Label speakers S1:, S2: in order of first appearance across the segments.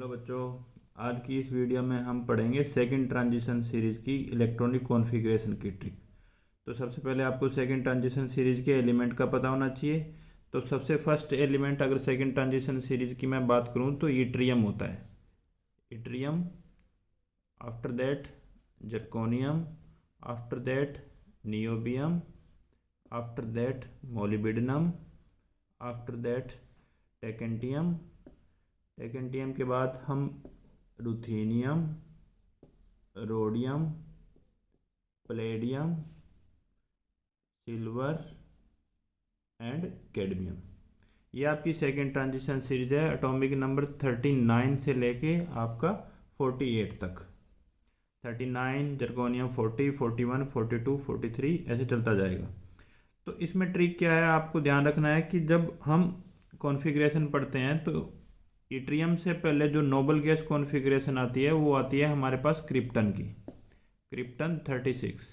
S1: Hello बच्चों, आज की इस वीडियो में हम पढ़ेंगे सेकंड ट्रांजिशन सीरीज़ की इलेक्ट्रॉनिक कॉन्फ़िगरेशन की ट्रिक। तो सबसे पहले आपको सेकंड ट्रांजिशन सीरीज़ के एलिमेंट का पता होना चाहिए। तो सबसे फर्स्ट एलिमेंट अगर सेकंड ट्रांजिशन सीरीज़ की मैं बात करूं तो इट्रियम होता है। Yttrium, after that zirconium, after that niobium, after that molybdenum, after that technetium. Technetium के बाद हम ruthenium, rhodium, palladium, silver and cadmium. ये आपकी सेकेंड ट्रांजिशन सीरीज है। एटॉमिक नंबर 39 से लेके आपका 48 तक। 39 जर्कोनियम 40, 41, 42, 43 ऐसे चलता जाएगा। तो इसमें ट्रिक क्या है, आपको ध्यान रखना है कि जब हम कॉन्फ़िगरेशन पढ़ते हैं तो इट्रियम से पहले जो नोबल गैस कॉन्फ़िगरेशन आती है वो आती है हमारे पास क्रिप्टन की। क्रिप्टन 36,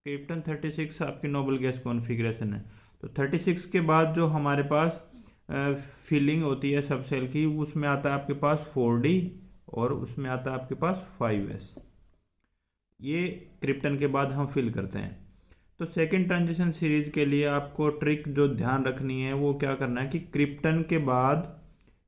S1: क्रिप्टन 36 आपकी नोबल गैस कॉन्फ़िगरेशन है। तो 36 के बाद जो हमारे पास फिलिंग होती है सब सेल की, उसमें आता है आपके पास 4D और उसमें आता है आपके पास 5S। ये क्रिप्टन के बाद हम फिल करते हैं। तो सेकेंड ट्रांजिशन सीरीज के लिए आपको ट्रिक जो ध्यान रखनी है वो क्या करना है कि क्रिप्टन के बाद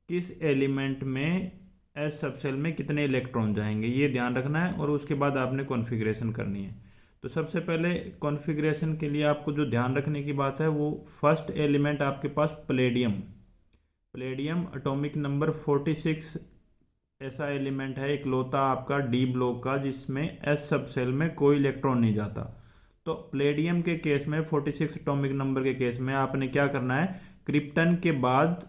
S1: किस एलिमेंट में एस सबसेल में कितने इलेक्ट्रॉन जाएंगे, ये ध्यान रखना है और उसके बाद आपने कॉन्फ़िगरेशन करनी है। तो सबसे पहले कॉन्फ़िगरेशन के लिए आपको जो ध्यान रखने की बात है वो फर्स्ट एलिमेंट आपके पास प्लेडियम। प्लेडियम एटॉमिक नंबर 46 ऐसा एलिमेंट है इकलौता आपका डी ब्लॉक का जिसमें एस सबसेल में कोई इलेक्ट्रॉन नहीं जाता। तो प्लेडियम के केस में 46 एटॉमिक नंबर के केस में आपने क्या करना है, क्रिप्टन के बाद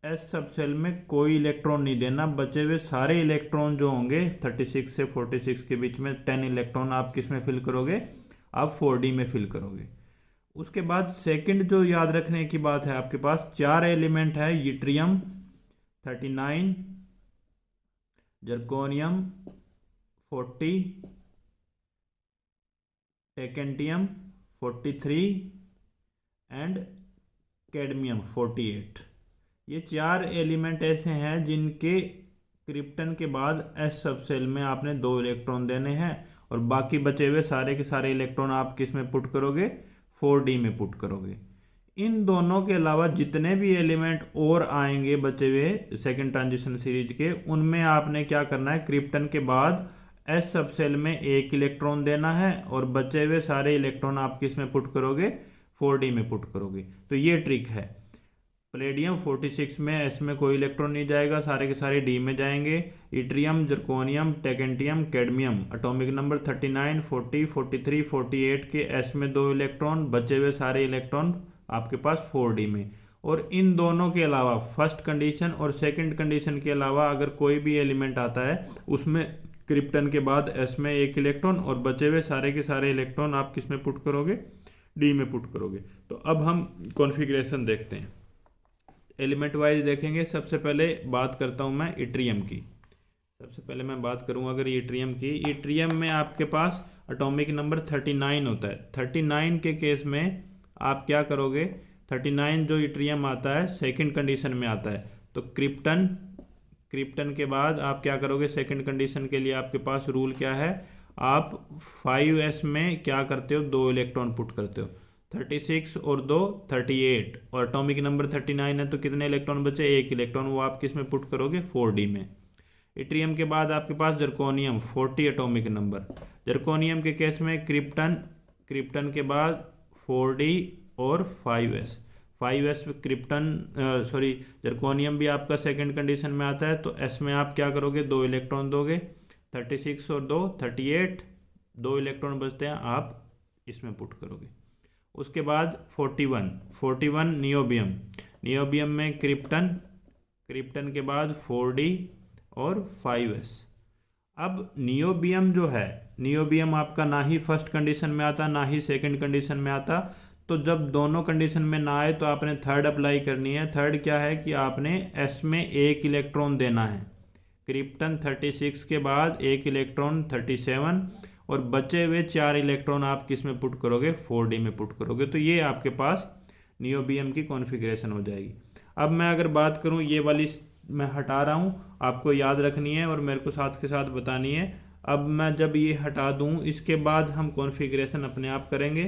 S1: एस सब सेल में कोई इलेक्ट्रॉन नहीं देना। बचे हुए सारे इलेक्ट्रॉन जो होंगे 36 से 46 के बीच में 10 इलेक्ट्रॉन आप किस में फिल करोगे, आप 4D में फिल करोगे। उसके बाद सेकंड जो याद रखने की बात है, आपके पास 4 एलिमेंट है, यट्रियम 39, जर्कोनियम 40, टेकेंटियम 43 एंड कैडमियम 48। ये 4 एलिमेंट ऐसे हैं जिनके क्रिप्टन के बाद एस सब सेल में आपने 2 इलेक्ट्रॉन देने हैं और बाकी बचे हुए सारे के सारे इलेक्ट्रॉन आप किस में पुट करोगे, 4D में पुट करोगे। इन दोनों के अलावा जितने भी एलिमेंट और आएंगे बचे हुए सेकेंड ट्रांजिशन सीरीज के, उनमें आपने क्या करना है, क्रिप्टन के बाद एस सब सेल में 1 इलेक्ट्रॉन देना है और बचे हुए सारे इलेक्ट्रॉन आप किस में पुट करोगे, 4D में पुट करोगे। तो ये ट्रिक है। प्लेडियम 46 में एस में कोई इलेक्ट्रॉन नहीं जाएगा, सारे के सारे डी में जाएंगे। Yttrium, zirconium, technetium, cadmium atomic number 39, 40, 43, 48 के एस में 2 इलेक्ट्रॉन, बचे हुए सारे इलेक्ट्रॉन आपके पास 4D में। और इन दोनों के अलावा फर्स्ट कंडीशन और सेकंड कंडीशन के अलावा अगर कोई भी एलिमेंट आता है उसमें क्रिप्टन के बाद एस में 1 इलेक्ट्रॉन और बचे हुए सारे के सारे इलेक्ट्रॉन आप किस में पुट करोगे, डी में पुट करोगे। तो अब हम कॉन्फ़िगरेशन देखते हैं, एलिमेंट वाइज देखेंगे। सबसे पहले बात करता हूं मैं इट्रियम की। सबसे पहले मैं बात करूं अगर इट्रियम की, इट्रियम में आपके पास एटॉमिक नंबर 39 होता है। 39 के केस में आप क्या करोगे, 39 जो इट्रियम आता है सेकंड कंडीशन में आता है। तो क्रिप्टन, क्रिप्टन के बाद आप क्या करोगे, सेकंड कंडीशन के लिए आपके पास रूल क्या है, आप 5s में क्या करते हो, 2 इलेक्ट्रॉन पुट करते हो। 36 और 2 38 और एटॉमिक नंबर 39 है तो कितने इलेक्ट्रॉन बचे, 1 इलेक्ट्रॉन, वो आप किस में पुट करोगे, 4D में। इट्रियम के बाद आपके पास जर्कोनियम 40 एटॉमिक नंबर। जर्कोनियम के केस में क्रिप्टन, क्रिप्टन के बाद 4D और 5s। 5s क्रिप्टन जर्कोनियम भी आपका सेकंड कंडीशन में आता है। तो एस में आप क्या करोगे, 2 इलेक्ट्रॉन दोगे। 36 और 2 38, 2 इलेक्ट्रॉन बचते हैं, आप इसमें पुट करोगे। उसके बाद 41 नियोबियम, नियोबियम में क्रिप्टन, क्रिप्टन के बाद 4D और 5s। अब नियोबियम जो है, नियोबियम आपका ना ही फर्स्ट कंडीशन में आता ना ही सेकंड कंडीशन में आता। तो जब दोनों कंडीशन में ना आए तो आपने थर्ड अप्लाई करनी है। थर्ड क्या है कि आपने एस में 1 इलेक्ट्रॉन देना है। क्रिप्टन 36 के बाद 1 इलेक्ट्रॉन 37 और बचे हुए 4 इलेक्ट्रॉन आप किस में पुट करोगे, 4D में पुट करोगे। तो ये आपके पास नियोबियम की कॉन्फ़िगरेशन हो जाएगी। अब मैं अगर बात करूं ये वाली मैं हटा रहा हूँ, आपको याद रखनी है और मेरे को साथ के साथ बतानी है। अब मैं जब ये हटा दूँ, इसके बाद हम कॉन्फ़िगरेशन अपने आप करेंगे।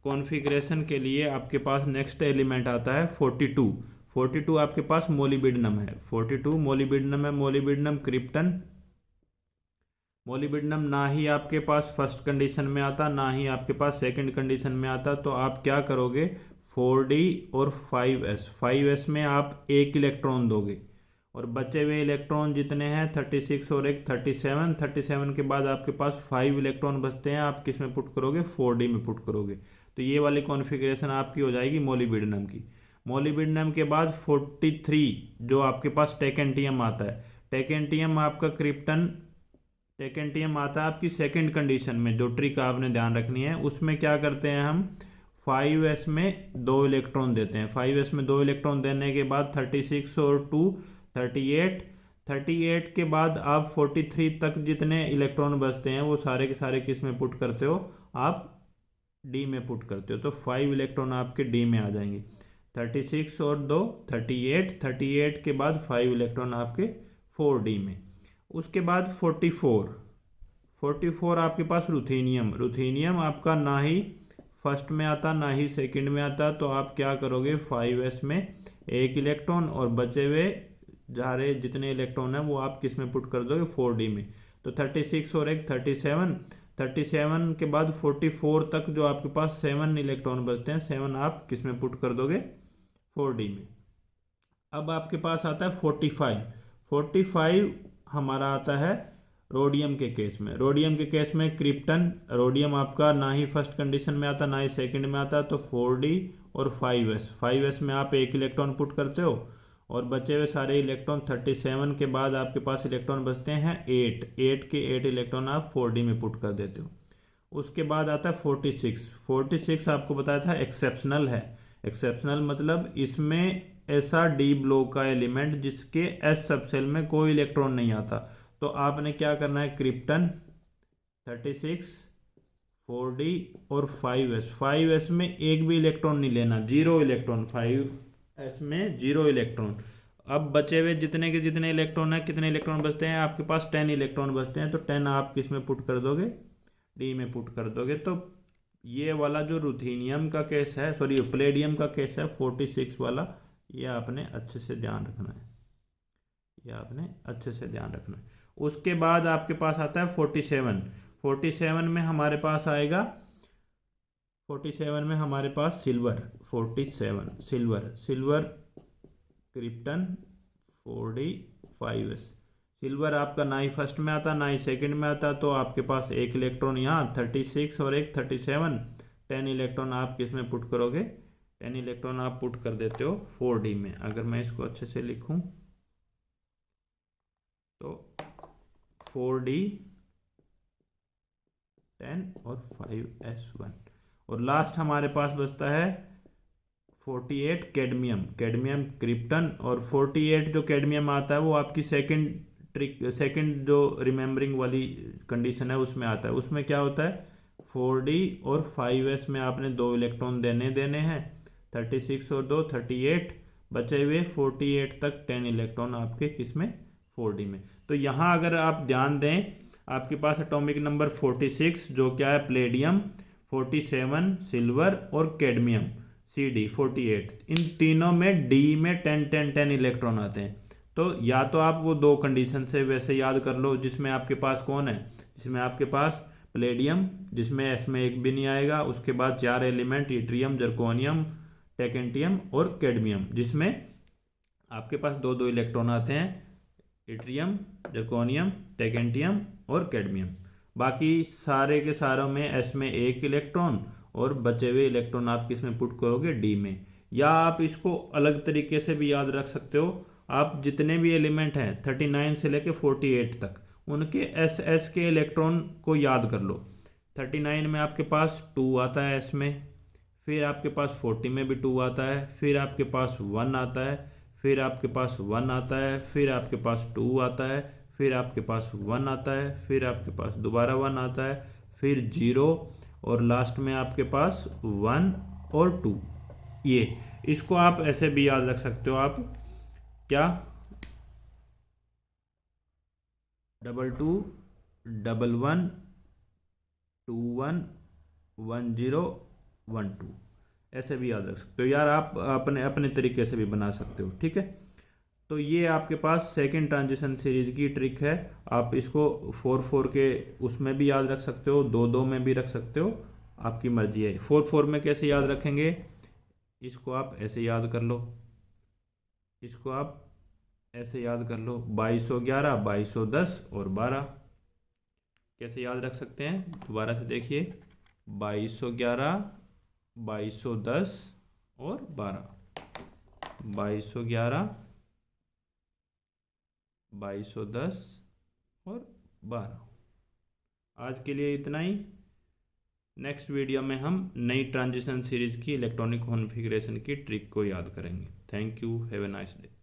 S1: कॉन्फ़िगरेशन के लिए आपके पास नेक्स्ट एलिमेंट आता है 42। 42 आपके पास मोलिबिडनम है, 42 मोलिबिडनम है, मोलिबिडनम क्रिप्टन। मोलिबिडनम ना ही आपके पास फर्स्ट कंडीशन में आता, ना ही आपके पास सेकंड कंडीशन में आता, तो आप क्या करोगे, 4d और 5s, 5s में आप एक इलेक्ट्रॉन दोगे और बचे हुए इलेक्ट्रॉन जितने हैं 36 और एक 37, 37 के बाद आपके पास 5 इलेक्ट्रॉन बचते हैं, आप किस में पुट करोगे, 4d में पुट करोगे। तो ये वाली कॉन्फ़िगरेशन आपकी हो जाएगी मोलिबिडनम की। मोलिबिडनम के बाद 43 जो आपके पास टेकेंटियम आता है। टेकेंटियम आपका क्रिप्टन, टेकेंटियम आता है आपकी सेकंड कंडीशन में। जो ट्रिक आपने ध्यान रखनी है, उसमें क्या करते हैं हम, 5s में 2 इलेक्ट्रॉन देते हैं। 5s में 2 इलेक्ट्रॉन देने के बाद 36 और 2 38, 38 के बाद आप 43 तक जितने इलेक्ट्रॉन बचते हैं वो सारे के सारे किस में पुट करते हो, आप डी में पुट करते हो। तो 5 इलेक्ट्रॉन आपके डी में आ जाएंगे। 36 और 2 38, 38 के बाद 5 इलेक्ट्रॉन आपके 4d में। उसके बाद 44, 44 आपके पास रुथेनियम। रुथेनियम आपका ना ही फर्स्ट में आता ना ही सेकंड में आता, तो आप क्या करोगे, 5s में एक इलेक्ट्रॉन और बचे हुए सारे जितने इलेक्ट्रॉन हैं वो आप किस में पुट कर दोगे, 4d में। तो 36 और एक 37, 37 के बाद 44 तक जो आपके पास 7 इलेक्ट्रॉन बचते हैं, 7 आप किस में पुट कर दोगे, 4d में। अब आपके पास आता है 45, 45 हमारा आता है रोडियम के केस में। रोडियम के केस में क्रिप्टन, रोडियम आपका ना ही फर्स्ट कंडीशन में आता ना ही सेकंड में आता, तो 4d और 5s, 5s में आप एक इलेक्ट्रॉन पुट करते हो और बचे हुए सारे इलेक्ट्रॉन 37 के बाद आपके पास इलेक्ट्रॉन बचते हैं 8, 8 के 8 इलेक्ट्रॉन आप 4d में पुट कर देते हो। उसके बाद आता है 46, 46 आपको बताया था एक्सेप्शनल है। एक्सेप्शनल मतलब इसमें ऐसा डी ब्लॉक का एलिमेंट जिसके एस सबसेल में कोई इलेक्ट्रॉन नहीं आता, तो आपने क्या करना है, क्रिप्टन 36 4d और 5s, 5s में एक भी इलेक्ट्रॉन नहीं लेना, 0 इलेक्ट्रॉन, 5s में 0 इलेक्ट्रॉन। अब बचे हुए जितने के जितने इलेक्ट्रॉन है, कितने इलेक्ट्रॉन बचते हैं आपके पास, 10 इलेक्ट्रॉन बचते हैं, तो 10 आप किस में पुट कर दोगे, डी में पुट कर दोगे। तो ये वाला जो रुथेनियम का केस है, सॉरी प्लेडियम का केस है 46 वाला, ये आपने अच्छे से ध्यान रखना है, ये आपने अच्छे से ध्यान रखना है। उसके बाद आपके पास आता है 47, 47 में हमारे पास आएगा, 47 में हमारे पास silver, 47 silver, silver krypton 4d 5s। Silver आपका ना ही फर्स्ट में आता ना ही सेकंड में आता, तो आपके पास एक इलेक्ट्रॉन यहाँ 36 और एक 37, 10 इलेक्ट्रॉन आप किस में पुट करोगे, 10 इलेक्ट्रॉन आप पुट कर देते हो 4d में। अगर मैं इसको अच्छे से लिखूं तो 4d 10 और 5s1। और लास्ट हमारे पास बचता है 48 कैडमियम, कैडमियम क्रिप्टन। और 48 जो कैडमियम आता है वो आपकी सेकंड जो रिमेम्बरिंग वाली कंडीशन है उसमें आता है। उसमें क्या होता है, 4d और 5s में आपने 2 इलेक्ट्रॉन देने हैं, 36 और 2 38, बचे हुए 48 तक 10 इलेक्ट्रॉन आपके किसमें, 4d में। तो यहाँ अगर आप ध्यान दें, आपके पास एटॉमिक नंबर 46 जो क्या है प्लेडियम, 47 सिल्वर और कैडमियम Cd 48, इन तीनों में डी में 10 10 10 इलेक्ट्रॉन आते हैं। तो या तो आप वो 2 कंडीशन से वैसे याद कर लो जिसमें आपके पास कौन है, जिसमें आपके पास प्लेडियम जिसमें एस में एक भी नहीं आएगा, उसके बाद 4 एलिमेंट इट्रियम जर्कोनियम टेकेंटियम और कैडमियम जिसमें आपके पास 2 2 इलेक्ट्रॉन आते हैं, इट्रियम जर्कोनियम टेकेंटियम और कैडमियम। बाकी सारे के सारों में एस में एक इलेक्ट्रॉन और बचे हुए इलेक्ट्रॉन आप किस में पुट करोगे, डी में। या आप इसको अलग तरीके से भी याद रख सकते हो, आप जितने भी एलिमेंट हैं 39 से लेके 48 तक उनके एस एस के इलेक्ट्रॉन को याद कर लो। 39 में आपके पास 2 आता है एस में, फिर आपके पास 40 में भी 2 आता है, फिर आपके पास 1 आता है, फिर आपके पास 1 आता है, फिर आपके पास 2 आता है, फिर आपके पास 1 आता है, फिर आपके पास दोबारा 1 आता है, फिर 0 और लास्ट में आपके पास 1 और 2। ये इसको आप ऐसे भी याद रख सकते हो, आप क्या 2211211012 ऐसे भी याद रख सकते हो यार, आप अपने अपने तरीके से भी बना सकते हो, ठीक है। तो ये आपके पास सेकंड ट्रांजिशन सीरीज की ट्रिक है। आप इसको 4-4 के उसमें भी याद रख सकते हो, 2-2 में भी रख सकते हो, आपकी मर्जी है। 4-4 में कैसे याद रखेंगे, इसको आप ऐसे याद कर लो, इसको आप ऐसे याद कर लो, 2211, 2210 और 12। कैसे याद रख सकते हैं, दोबारा से देखिए, 2211, 2210 और 12, 2211, 2210 और 12। आज के लिए इतना ही। नेक्स्ट वीडियो में हम नई ट्रांजिशन सीरीज की इलेक्ट्रॉनिक कॉन्फ़िगरेशन की ट्रिक को याद करेंगे। Thank you, have a nice day.